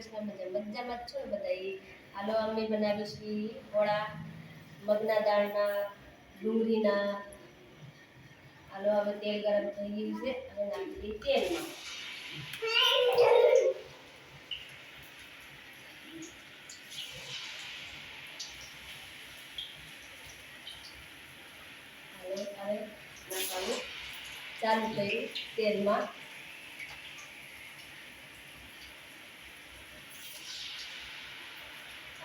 કૃષ્ણ મજામાં છો બધા. હાલો અમે બનાવીશું વડા મગના દાળના ડુંગળીના. હાલો હવે તેલ ગરમ થઈ ગયું છે અને નાખી દઈએ તેલમાં. હવે નાખવાનું ચાલુ કર્યું તેલમાં.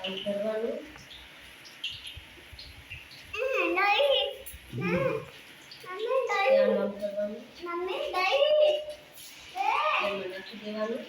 આમ કરવાનું. આમ કરવાનું. એમાં નાખી દેવાનું.